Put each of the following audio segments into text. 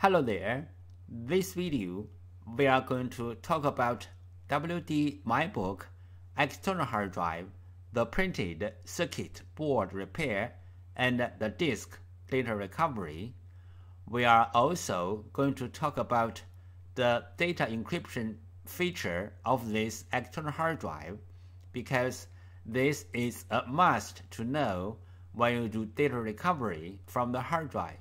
Hello there. This video we are going to talk about WD MyBook external hard drive, the printed circuit board repair, and the disk data recovery. We are also going to talk about the data encryption feature of this external hard drive, because this is a must to know when you do data recovery from the hard drive.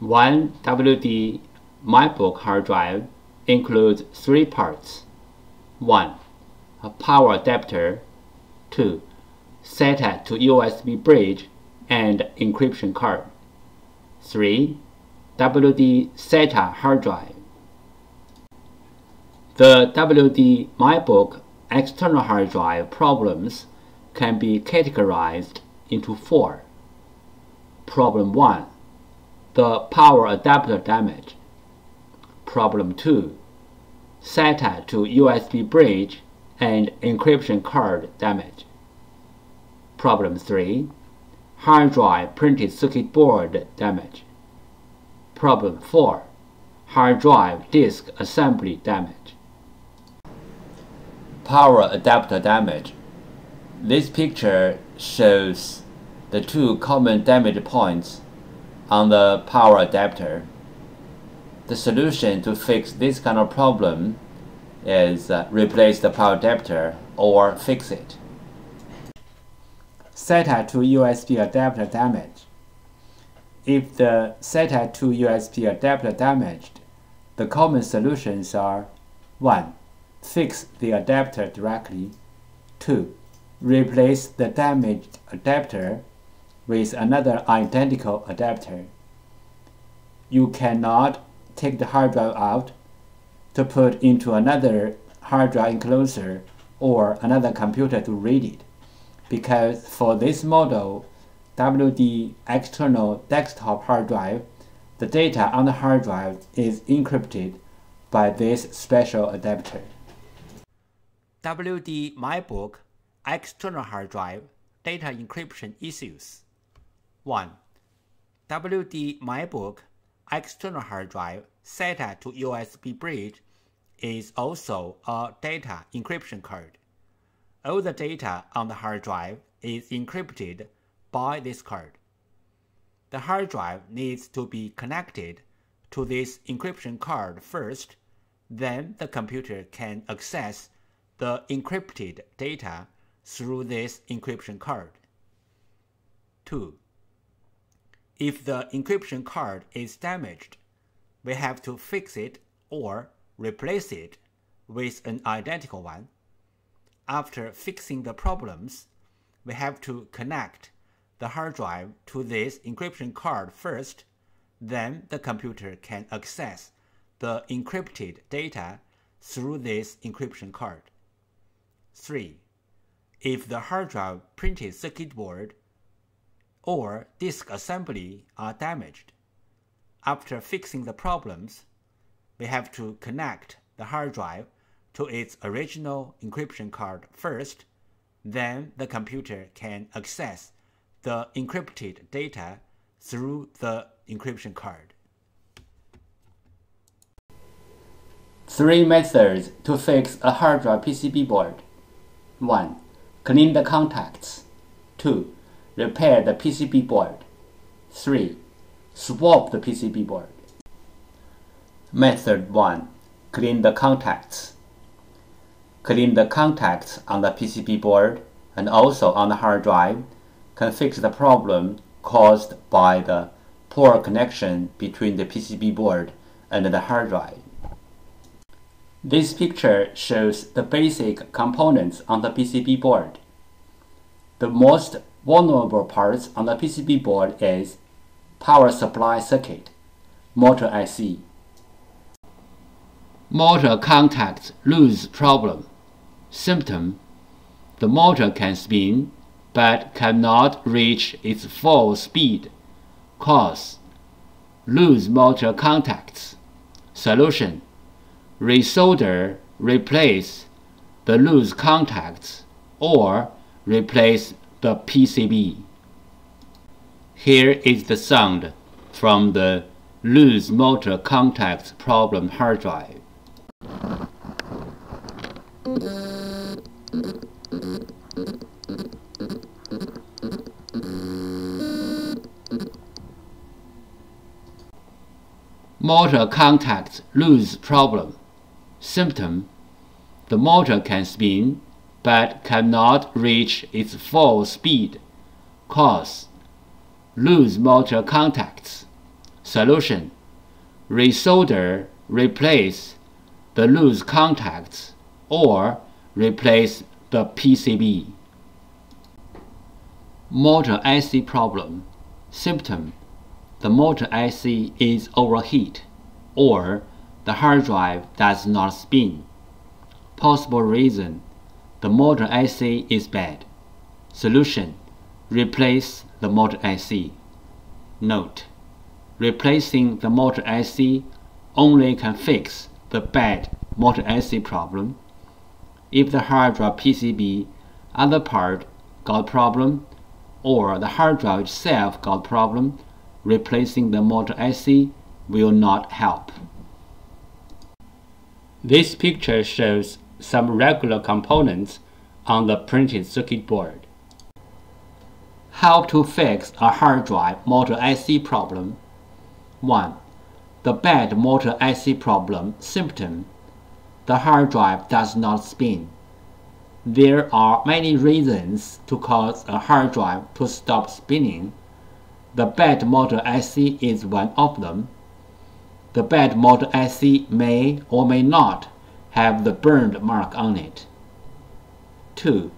One WD MyBook hard drive includes three parts. 1. A power adapter. 2. SATA to USB bridge and encryption card. 3. WD SATA hard drive. The WD MyBook external hard drive problems can be categorized into 4. Problem 1. The power adapter damage. Problem 2. SATA to USB bridge and encryption card damage. Problem 3. Hard drive printed circuit board damage. Problem 4. Hard drive disk assembly damage. Power adapter damage. This picture shows the two common damage points on the power adapter. The solution to fix this kind of problem is replace the power adapter or fix it. SATA to USB adapter damage. If the SATA to USB adapter damaged, the common solutions are: 1. Fix the adapter directly. 2. Replace the damaged adapter with another identical adapter. You cannot take the hard drive out to put into another hard drive enclosure or another computer to read it, because for this model WD external desktop hard drive, the data on the hard drive is encrypted by this special adapter. WD MyBook external hard drive data encryption issues. 1. WD MyBook external hard drive SATA to USB bridge is also a data encryption card. All the data on the hard drive is encrypted by this card. The hard drive needs to be connected to this encryption card first, then the computer can access the encrypted data through this encryption card. 2. If the encryption card is damaged, we have to fix it or replace it with an identical one. After fixing the problems, we have to connect the hard drive to this encryption card first, then the computer can access the encrypted data through this encryption card. 3. If the hard drive printed circuit board or disk assembly are damaged, after fixing the problems, we have to connect the hard drive to its original encryption card first, then the computer can access the encrypted data through the encryption card. 3 methods to fix a hard drive PCB board. 1. Clean the contacts. 2. Repair the PCB board. 3. Swap the PCB board. Method 1. Clean the contacts. Clean the contacts on the PCB board and also on the hard drive can fix the problem caused by the poor connection between the PCB board and the hard drive. This picture shows the basic components on the PCB board. The most vulnerable parts on the PCB board is power supply circuit, motor IC. Motor contacts loose problem. Symptom: the motor can spin but cannot reach its full speed. Cause: loose motor contacts. Solution: resolder, replace the loose contacts or replace the PCB. Here is the sound from the loose motor contacts problem hard drive. Motor contacts loose problem. Symptom: the motor can spin, but cannot reach its full speed. Cause: loose motor contacts. Solution: resolder, replace the loose contacts, or replace the PCB. Motor IC problem. Symptom: the motor IC is overheat, or the hard drive does not spin. Possible reason: the motor IC is bad. Solution: replace the motor IC. Note: replacing the motor IC only can fix the bad motor IC problem. If the hard drive PCB other part got problem, or the hard drive itself got problem, replacing the motor IC will not help. This picture shows some regular components on the printed circuit board. How to fix a hard drive motor IC problem. 1. The bad motor IC problem. Symptom: the hard drive does not spin. There are many reasons to cause a hard drive to stop spinning. The bad motor IC is one of them. The bad motor IC may or may not have the burned mark on it. 2.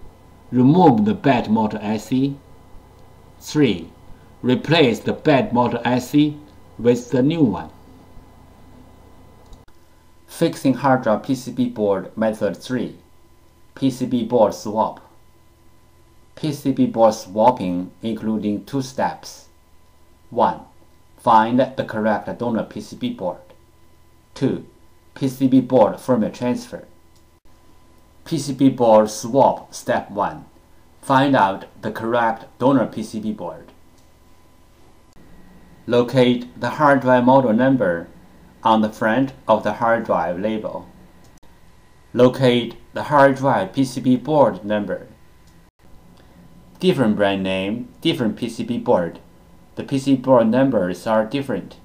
Remove the bad motor IC. 3. Replace the bad motor IC with the new one. Fixing hard drive PCB board method 3. PCB board swap. PCB board swapping including 2 steps. 1. Find the correct donor PCB board. 2. PCB board firmware transfer. PCB board swap step 1. Find out the correct donor PCB board. Locate the hard drive model number on the front of the hard drive label. Locate the hard drive PCB board number. Different brand name, different PCB board. The PCB board numbers are different.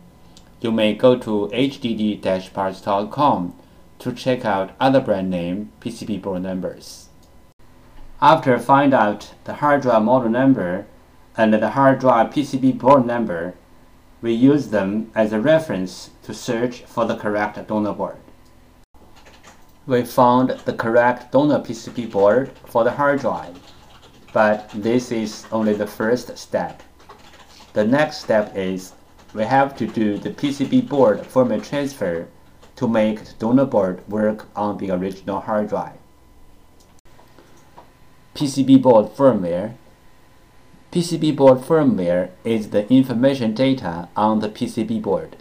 You may go to hddparts.com to check out other brand name PCB board numbers. After find out the hard drive model number and the hard drive PCB board number, we use them as a reference to search for the correct donor board. We found the correct donor PCB board for the hard drive, but this is only the first step. The next step is we have to do the PCB board firmware transfer to make the donor board work on the original hard drive. PCB board firmware. PCB board firmware is the information data on the PCB board.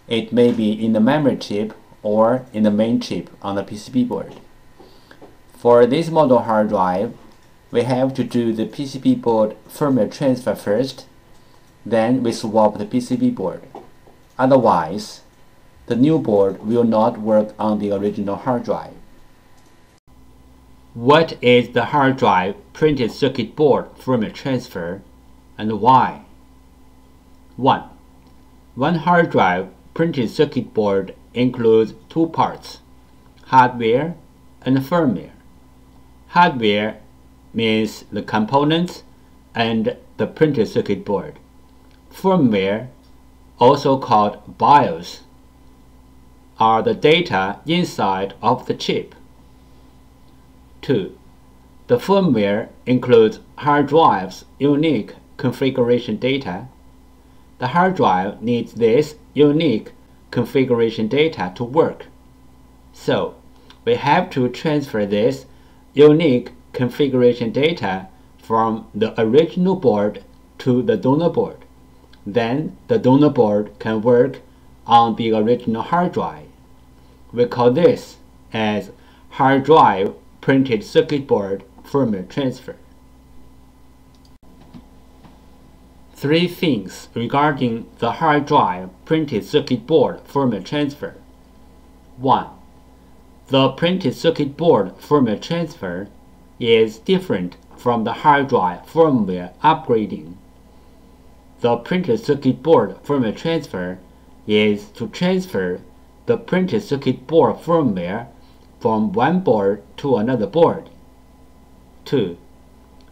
It may be in the memory chip or in the main chip on the PCB board. For this model hard drive, we have to do the PCB board firmware transfer first, then we swap the PCB board. Otherwise, the new board will not work on the original hard drive. What is the hard drive printed circuit board firmware transfer and why? 1. One hard drive printed circuit board includes 2 parts, hardware and firmware. Hardware means the components and the printed circuit board. Firmware, also called BIOS, are the data inside of the chip. 2. The firmware includes hard drive's unique configuration data. The hard drive needs this unique configuration data to work. So, we have to transfer this unique configuration data from the original board to the donor board. Then the donor board can work on the original hard drive. We call this as hard drive printed circuit board firmware transfer. 3 things regarding the hard drive printed circuit board firmware transfer. 1. The printed circuit board firmware transfer is different from the hard drive firmware upgrading. The printed circuit board firmware transfer is to transfer the printed circuit board firmware from one board to another board. 2.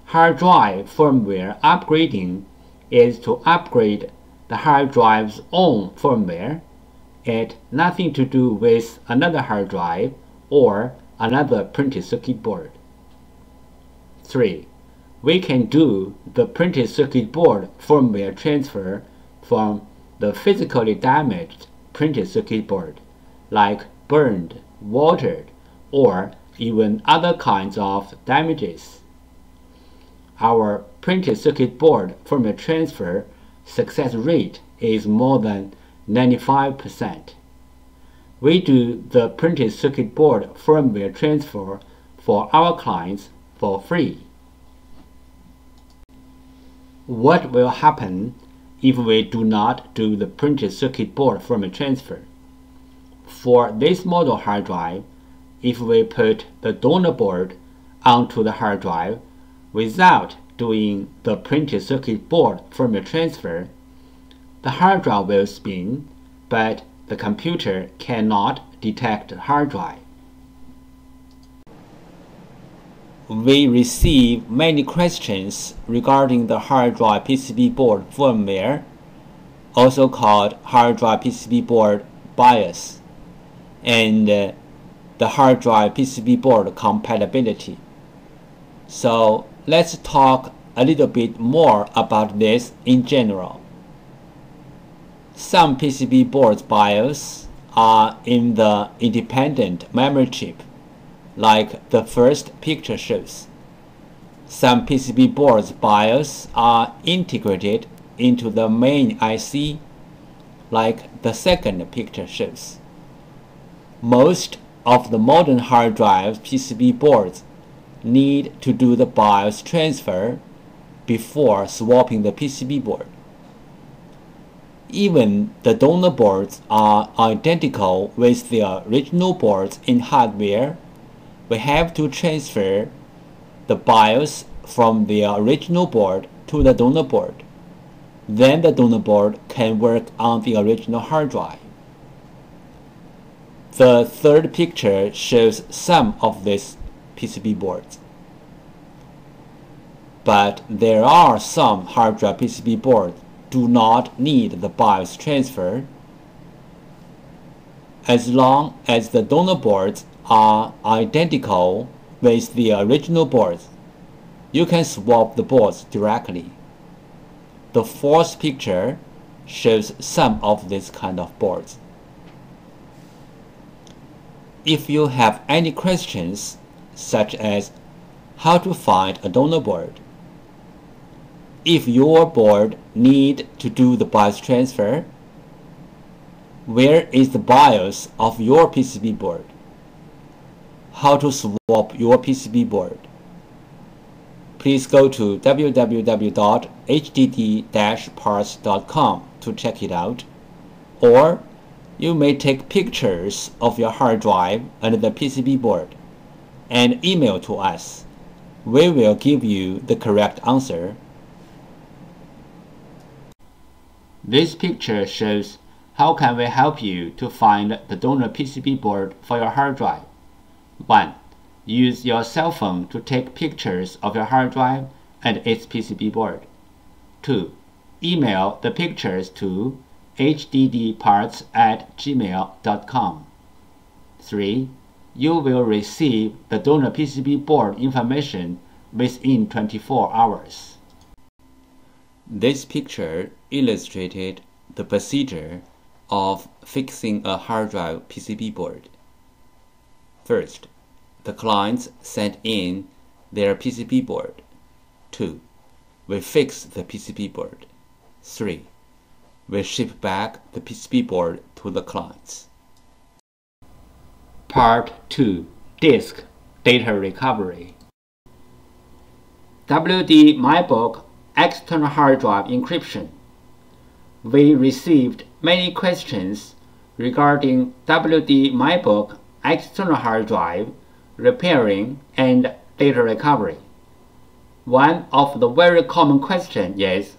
Hard drive firmware upgrading is to upgrade the hard drive's own firmware. It has nothing to do with another hard drive or another printed circuit board. 3. We can do the printed circuit board firmware transfer from the physically damaged printed circuit board, like burned, watered, or even other kinds of damages. Our printed circuit board firmware transfer success rate is more than 95%. We do the printed circuit board firmware transfer for our clients for free. What will happen if we do not do the printed circuit board firmware transfer? For this model hard drive, if we put the donor board onto the hard drive without doing the printed circuit board firmware transfer, the hard drive will spin, but the computer cannot detect the hard drive. We receive many questions regarding the hard drive PCB board firmware, also called hard drive PCB board BIOS, and the hard drive PCB board compatibility. So let's talk a little bit more about this in general. Some PCB boards BIOS are in the independent memory chip, like the first picture shows. Some PCB boards BIOS are integrated into the main IC, like the second picture shows. Most of the modern hard drive PCB boards need to do the BIOS transfer before swapping the PCB board. Even the donor boards are identical with the original boards in hardware. We have to transfer the BIOS from the original board to the donor board. Then the donor board can work on the original hard drive. The third picture shows some of these PCB boards. But there are some hard drive PCB boards do not need the BIOS transfer. As long as the donor boards are identical with the original boards, you can swap the boards directly. The fourth picture shows some of this kind of boards. If you have any questions, such as how to find a donor board, if your board needs to do the BIOS transfer, where is the BIOS of your PCB board, how to swap your PCB board, please go to www.hddparts.com to check it out, or you may take pictures of your hard drive and the PCB board and email to us. We will give you the correct answer. This picture shows how can we help you to find the donor PCB board for your hard drive. 1. Use your cell phone to take pictures of your hard drive and its PCB board. 2. Email the pictures to hddparts@gmail.com. 3. You will receive the donor PCB board information within 24 hours. This picture illustrated the procedure of fixing a hard drive PCB board. First, the clients sent in their PCB board. 2. We fix the PCB board. 3. We ship back the PCB board to the clients. Part 2. Disk Data Recovery. WD MyBook external hard drive encryption. We received many questions regarding WD MyBook external hard drive repairing and data recovery. One of the very common questions is,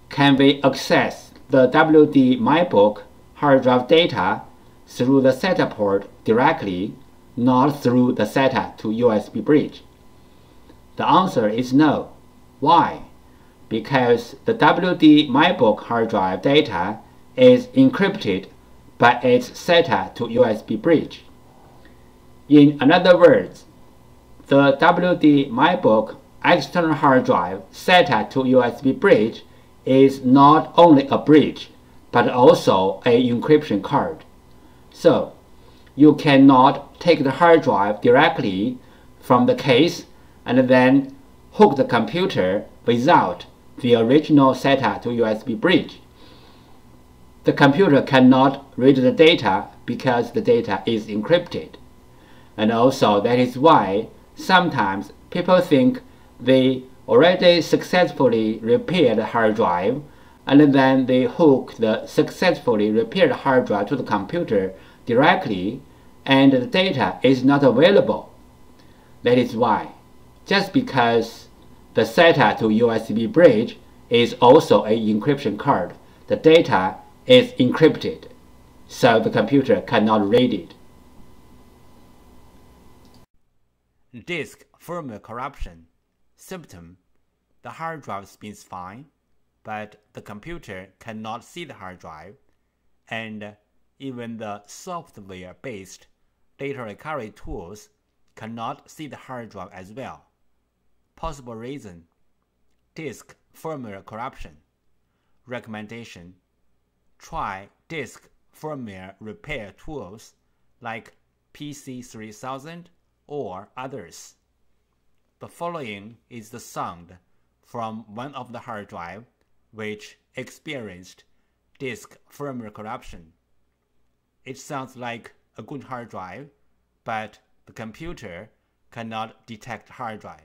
can we access the WD MyBook hard drive data through the SATA port directly, not through the SATA to USB bridge? The answer is no. Why? Because the WD MyBook hard drive data is encrypted by its SATA to USB bridge. In other words, the WD MyBook external hard drive SATA to USB bridge is not only a bridge, but also an encryption card. So, you cannot take the hard drive directly from the case and then hook the computer without the original SATA to USB bridge. The computer cannot read the data because the data is encrypted. And also that is why sometimes people think they already successfully repaired the hard drive and then they hook the successfully repaired hard drive to the computer directly and the data is not available. That is why, just because the SATA to USB bridge is also an encryption card, the data is encrypted, so the computer cannot read it. Disk firmware corruption. Symptom: the hard drive spins fine, but the computer cannot see the hard drive, and even the software-based data recovery tools cannot see the hard drive as well. Possible reason: disk firmware corruption. Recommendation: try disk firmware repair tools like PC3000 or others. The following is the sound from one of the hard drive which experienced disk firmware corruption. It sounds like a good hard drive, but the computer cannot detect hard drive.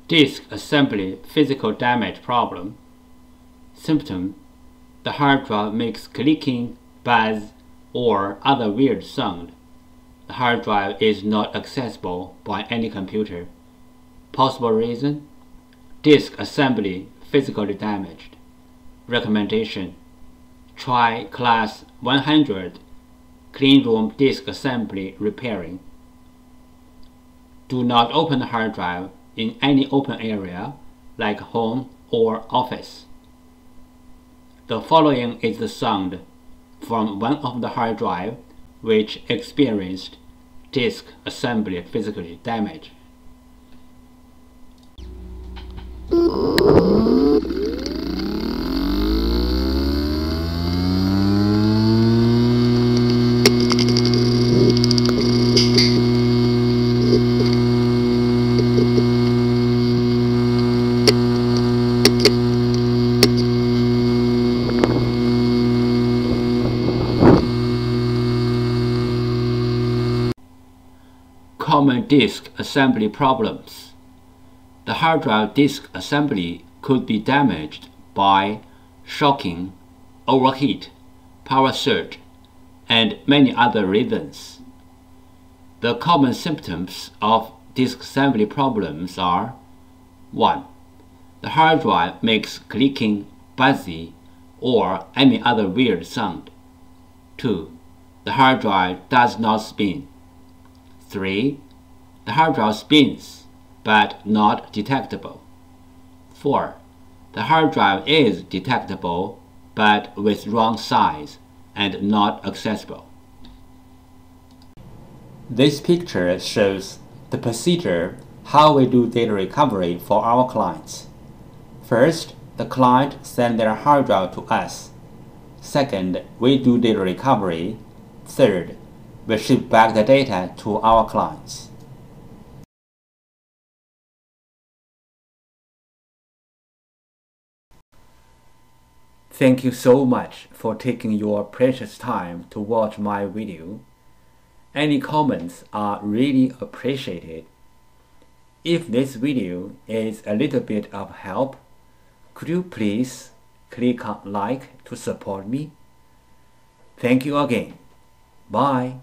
Disk assembly physical damage problem. Symptom: the hard drive makes clicking, buzz, or other weird sound. The hard drive is not accessible by any computer. Possible reason: disk assembly physically damaged. Recommendation: try class 100 cleanroom disk assembly repairing. Do not open the hard drive in any open area like home or office. The following is the sound from one of the hard drive which experienced disk assembly physical damage. Common disk assembly problems. The hard drive disk assembly could be damaged by shocking, overheat, power surge, and many other reasons. The common symptoms of disk assembly problems are: 1. The hard drive makes clicking, buzzy, or any other weird sound. 2. The hard drive does not spin. 3. The hard drive spins, but not detectable. 4. The hard drive is detectable, but with wrong size and not accessible. This picture shows the procedure how we do data recovery for our clients. First, the client sends their hard drive to us. Second, we do data recovery. Third, we ship back the data to our clients. Thank you so much for taking your precious time to watch my video. Any comments are really appreciated. If this video is a little bit of help, could you please click on like to support me? Thank you again. Bye.